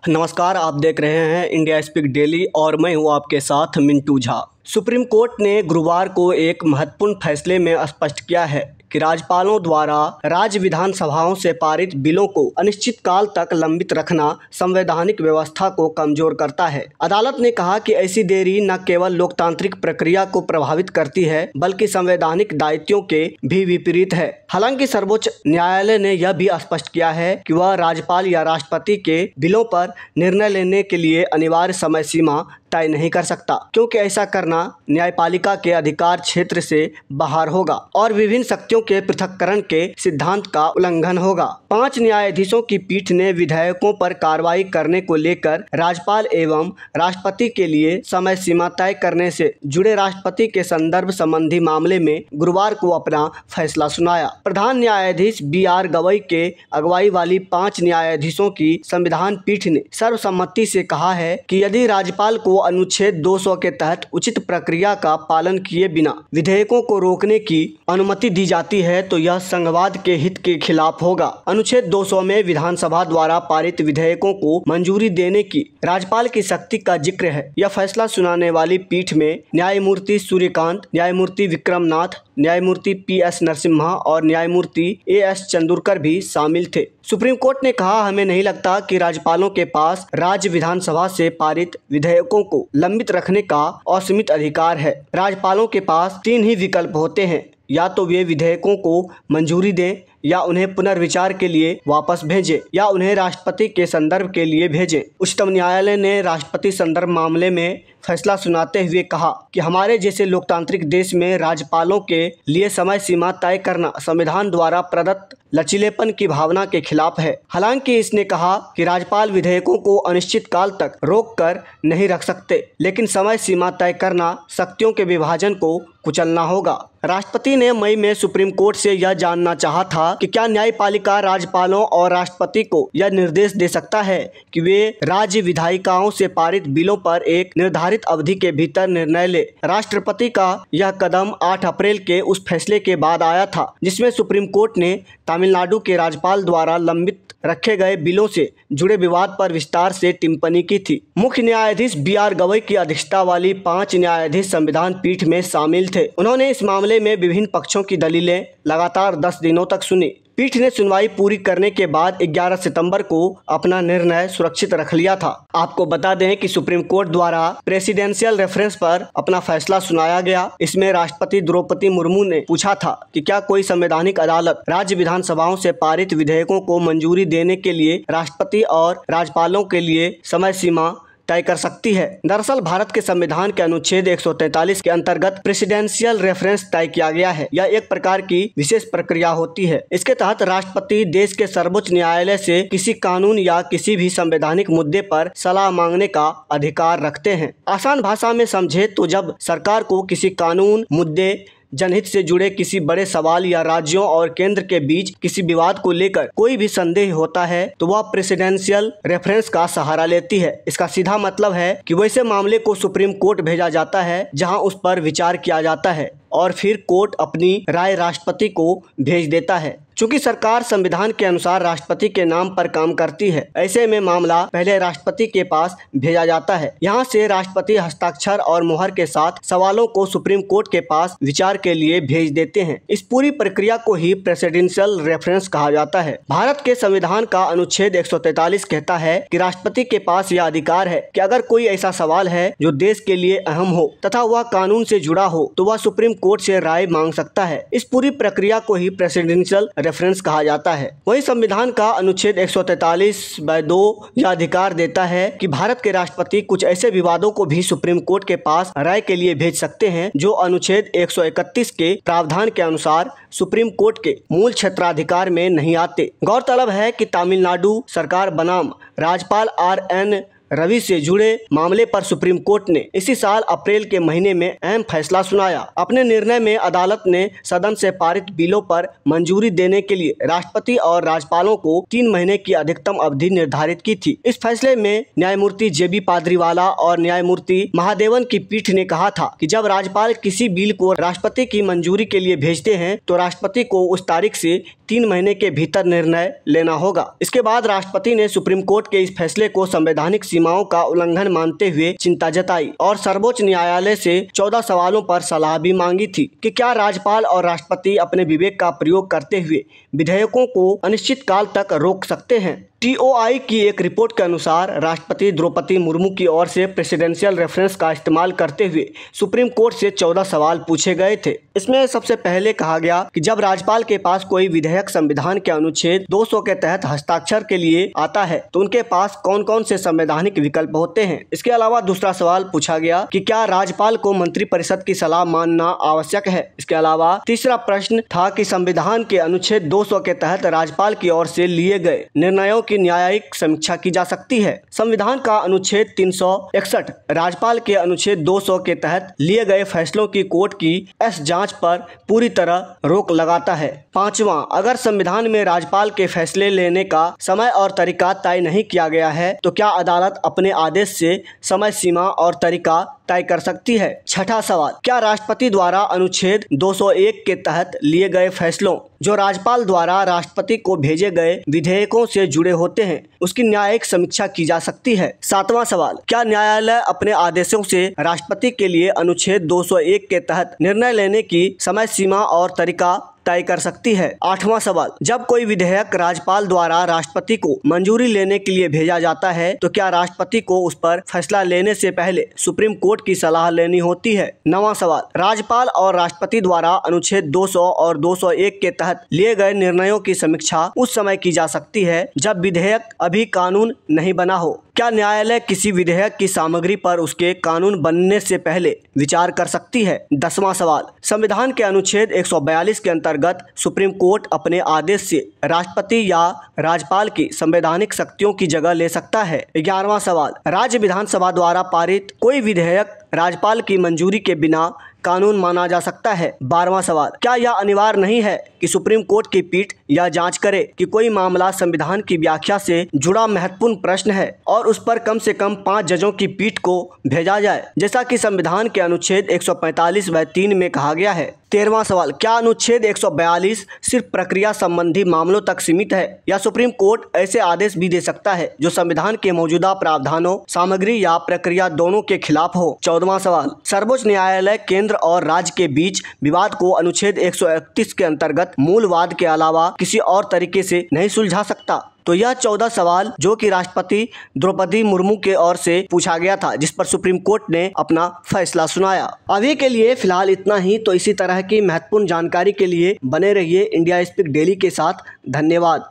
नमस्कार, आप देख रहे हैं इंडिया स्पीक डेली और मैं हूं आपके साथ मिंटू झा। सुप्रीम कोर्ट ने गुरुवार को एक महत्वपूर्ण फैसले में स्पष्ट किया है कि राज्यपालों द्वारा राज्य विधानसभाओं से पारित बिलों को अनिश्चित काल तक लंबित रखना संवैधानिक व्यवस्था को कमजोर करता है। अदालत ने कहा कि ऐसी देरी न केवल लोकतांत्रिक प्रक्रिया को प्रभावित करती है बल्कि संवैधानिक दायित्वों के भी विपरीत है। हालांकि सर्वोच्च न्यायालय ने यह भी स्पष्ट किया है कि वह राज्यपाल या राष्ट्रपति के बिलों पर निर्णय लेने के लिए अनिवार्य समय सीमा तय नहीं कर सकता, क्योंकि ऐसा करना न्यायपालिका के अधिकार क्षेत्र से बाहर होगा और विभिन्न शक्तियों के पृथक्करण के सिद्धांत का उल्लंघन होगा। 5 न्यायाधीशों की पीठ ने विधेयकों पर कार्रवाई करने को लेकर राज्यपाल एवं राष्ट्रपति के लिए समय सीमा तय करने से जुड़े राष्ट्रपति के संदर्भ संबंधी मामले में गुरुवार को अपना फैसला सुनाया। प्रधान न्यायाधीश BR गवई के अगुवाई वाली 5 न्यायाधीशों की संविधान पीठ ने सर्वसम्मति से कहा है कि यदि राज्यपाल को अनुच्छेद 200 के तहत उचित प्रक्रिया का पालन किए बिना विधेयकों को रोकने की अनुमति दी जाती है तो यह संघवाद के हित के खिलाफ होगा। अनुच्छेद 200 में विधानसभा द्वारा पारित विधेयकों को मंजूरी देने की राज्यपाल की शक्ति का जिक्र है। यह फैसला सुनाने वाली पीठ में न्यायमूर्ति सूर्यकांत, न्यायमूर्ति विक्रमनाथ, न्यायमूर्ति PS नरसिम्हा और न्यायमूर्ति AS चंदूरकर भी शामिल थे। सुप्रीम कोर्ट ने कहा, हमें नहीं लगता कि राज्यपालों के पास राज्य विधानसभा से पारित विधेयकों को लंबित रखने का असीमित अधिकार है। राज्यपालों के पास 3 ही विकल्प होते हैं, या तो वे विधेयकों को मंजूरी दें, या उन्हें पुनर्विचार के लिए वापस भेजें, या उन्हें राष्ट्रपति के संदर्भ के लिए भेजें। उच्चतम न्यायालय ने राष्ट्रपति संदर्भ मामले में फैसला सुनाते हुए कहा कि हमारे जैसे लोकतांत्रिक देश में राज्यपालों के लिए समय सीमा तय करना संविधान द्वारा प्रदत्त लचीलेपन की भावना के खिलाफ है। हालांकि इसने कहा कि राज्यपाल विधेयकों को अनिश्चित काल तक रोक कर नहीं रख सकते, लेकिन समय सीमा तय करना शक्तियों के विभाजन को कुचलना होगा। राष्ट्रपति ने मई में सुप्रीम कोर्ट से यह जानना चाहा था कि क्या न्यायपालिका राज्यपालों और राष्ट्रपति को यह निर्देश दे सकता है कि वे राज्य विधायिकाओं से पारित बिलों पर एक निर्धारित अवधि के भीतर निर्णय ले। राष्ट्रपति का यह कदम 8 अप्रैल के उस फैसले के बाद आया था जिसमें सुप्रीम कोर्ट ने तमिलनाडु के राज्यपाल द्वारा लंबित रखे गए बिलों से जुड़े विवाद पर विस्तार से टिप्पणी की थी। मुख्य न्यायाधीश BR गवई की अध्यक्षता वाली 5 न्यायाधीश संविधान पीठ में शामिल थे। उन्होंने इस मामले में विभिन्न पक्षों की दलीलें लगातार 10 दिनों तक सुनी। पीठ ने सुनवाई पूरी करने के बाद 11 सितंबर को अपना निर्णय सुरक्षित रख लिया था। आपको बता दें कि सुप्रीम कोर्ट द्वारा प्रेसिडेंशियल रेफरेंस पर अपना फैसला सुनाया गया। इसमें राष्ट्रपति द्रौपदी मुर्मू ने पूछा था कि क्या कोई संवैधानिक अदालत राज्य विधानसभाओं से पारित विधेयकों को मंजूरी देने के लिए राष्ट्रपति और राज्यपालों के लिए समय सीमा तय कर सकती है। दरअसल भारत के संविधान के अनुच्छेद 143 के अंतर्गत प्रेसिडेंशियल रेफरेंस तय किया गया है। यह एक प्रकार की विशेष प्रक्रिया होती है। इसके तहत राष्ट्रपति देश के सर्वोच्च न्यायालय से किसी कानून या किसी भी संवैधानिक मुद्दे पर सलाह मांगने का अधिकार रखते हैं। आसान भाषा में समझे तो जब सरकार को किसी कानून, मुद्दे, जनहित से जुड़े किसी बड़े सवाल या राज्यों और केंद्र के बीच किसी विवाद को लेकर कोई भी संदेह होता है तो वह प्रेसिडेंशियल रेफरेंस का सहारा लेती है। इसका सीधा मतलब है कि वैसे मामले को सुप्रीम कोर्ट भेजा जाता है जहां उस पर विचार किया जाता है और फिर कोर्ट अपनी राय राष्ट्रपति को भेज देता है। चूंकि सरकार संविधान के अनुसार राष्ट्रपति के नाम पर काम करती है, ऐसे में मामला पहले राष्ट्रपति के पास भेजा जाता है। यहाँ से राष्ट्रपति हस्ताक्षर और मुहर के साथ सवालों को सुप्रीम कोर्ट के पास विचार के लिए भेज देते हैं। इस पूरी प्रक्रिया को ही प्रेसिडेंशियल रेफरेंस कहा जाता है। भारत के संविधान का अनुच्छेद 143 कहता है कि राष्ट्रपति के पास यह अधिकार है कि अगर कोई ऐसा सवाल है जो देश के लिए अहम हो तथा वह कानून से जुड़ा हो तो वह सुप्रीम कोर्ट से राय मांग सकता है। इस पूरी प्रक्रिया को ही प्रेसिडेंशियल रेफरेंस कहा जाता है। वही संविधान का अनुच्छेद 143(2) यह अधिकार देता है कि भारत के राष्ट्रपति कुछ ऐसे विवादों को भी सुप्रीम कोर्ट के पास राय के लिए भेज सकते हैं जो अनुच्छेद 131 के प्रावधान के अनुसार सुप्रीम कोर्ट के मूल क्षेत्राधिकार में नहीं आते। गौरतलब है कि तमिलनाडु सरकार बनाम राज्यपाल RN रवि से जुड़े मामले पर सुप्रीम कोर्ट ने इसी साल अप्रैल के महीने में अहम फैसला सुनाया। अपने निर्णय में अदालत ने सदन से पारित बिलों पर मंजूरी देने के लिए राष्ट्रपति और राज्यपालों को 3 महीने की अधिकतम अवधि निर्धारित की थी। इस फैसले में न्यायमूर्ति JB पाद्रीवाला और न्यायमूर्ति महादेवन की पीठ ने कहा था कि जब राज्यपाल किसी बिल को राष्ट्रपति की मंजूरी के लिए भेजते हैं तो राष्ट्रपति को उस तारीख से 3 महीने के भीतर निर्णय लेना होगा। इसके बाद राष्ट्रपति ने सुप्रीम कोर्ट के इस फैसले को संवैधानिक सीमाओं का उल्लंघन मानते हुए चिंता जताई और सर्वोच्च न्यायालय से 14 सवालों पर सलाह भी मांगी थी कि क्या राज्यपाल और राष्ट्रपति अपने विवेक का प्रयोग करते हुए विधेयकों को अनिश्चित काल तक रोक सकते हैं। TOI की एक रिपोर्ट के अनुसार राष्ट्रपति द्रौपदी मुर्मू की ओर से प्रेसिडेंशियल रेफरेंस का इस्तेमाल करते हुए सुप्रीम कोर्ट से 14 सवाल पूछे गए थे। इसमें सबसे पहले कहा गया कि जब राज्यपाल के पास कोई विधेयक संविधान के अनुच्छेद 200 के तहत हस्ताक्षर के लिए आता है तो उनके पास कौन कौन से संवैधानिक विकल्प होते हैं। इसके अलावा दूसरा सवाल पूछा गया कि क्या राज्यपाल को मंत्रिपरिषद की सलाह मानना आवश्यक है। इसके अलावा तीसरा प्रश्न था कि संविधान के अनुच्छेद 200 के तहत राज्यपाल की ओर से लिए गए निर्णयों की न्यायिक समीक्षा की जा सकती है। संविधान का अनुच्छेद 361 राज्यपाल के अनुच्छेद 200 के तहत लिए गए फैसलों की कोर्ट की जांच पर पूरी तरह रोक लगाता है। पांचवा, अगर संविधान में राज्यपाल के फैसले लेने का समय और तरीका तय नहीं किया गया है तो क्या अदालत अपने आदेश से समय सीमा और तरीका तय कर सकती है। छठा सवाल, क्या राष्ट्रपति द्वारा अनुच्छेद 201 के तहत लिए गए फैसलों जो राज्यपाल द्वारा राष्ट्रपति को भेजे गए विधेयकों से जुड़े होते हैं उसकी न्यायिक समीक्षा की जा सकती है। सातवां सवाल, क्या न्यायालय अपने आदेशों से राष्ट्रपति के लिए अनुच्छेद 201 के तहत निर्णय लेने की समय सीमा और तरीका तय कर सकती है। आठवां सवाल, जब कोई विधेयक राज्यपाल द्वारा राष्ट्रपति को मंजूरी लेने के लिए भेजा जाता है तो क्या राष्ट्रपति को उस पर फैसला लेने से पहले सुप्रीम कोर्ट की सलाह लेनी होती है। नवां सवाल, राज्यपाल और राष्ट्रपति द्वारा अनुच्छेद 200 और 201 के तहत लिए गए निर्णयों की समीक्षा उस समय की जा सकती है जब विधेयक अभी कानून नहीं बना हो। क्या न्यायालय किसी विधेयक की सामग्री पर उसके कानून बनने से पहले विचार कर सकती है। 10वां सवाल, संविधान के अनुच्छेद 142 के अंतर्गत सुप्रीम कोर्ट अपने आदेश से राष्ट्रपति या राज्यपाल की संवैधानिक शक्तियों की जगह ले सकता है। 11वां सवाल, राज्य विधानसभा द्वारा पारित कोई विधेयक राज्यपाल की मंजूरी के बिना कानून माना जा सकता है। 12वां सवाल, क्या यह अनिवार्य नहीं है कि सुप्रीम कोर्ट की पीठ यह जांच करे कि कोई मामला संविधान की व्याख्या से जुड़ा महत्वपूर्ण प्रश्न है और उस पर कम से कम 5 जजों की पीठ को भेजा जाए, जैसा कि संविधान के अनुच्छेद 145(3) में कहा गया है। 13वां सवाल, क्या अनुच्छेद 142 सिर्फ प्रक्रिया संबंधी मामलों तक सीमित है या सुप्रीम कोर्ट ऐसे आदेश भी दे सकता है जो संविधान के मौजूदा प्रावधानों, सामग्री या प्रक्रिया दोनों के खिलाफ हो। 14वां सवाल, सर्वोच्च न्यायालय केंद्र और राज्य के बीच विवाद को अनुच्छेद 131 के अंतर्गत मूल वाद के अलावा किसी और तरीके से नहीं सुलझा सकता। तो यह 14 सवाल जो कि राष्ट्रपति द्रौपदी मुर्मू के ओर से पूछा गया था, जिस पर सुप्रीम कोर्ट ने अपना फैसला सुनाया। अभी के लिए फिलहाल इतना ही। तो इसी तरह की महत्वपूर्ण जानकारी के लिए बने रहिए इंडिया स्पीक डेली के साथ। धन्यवाद।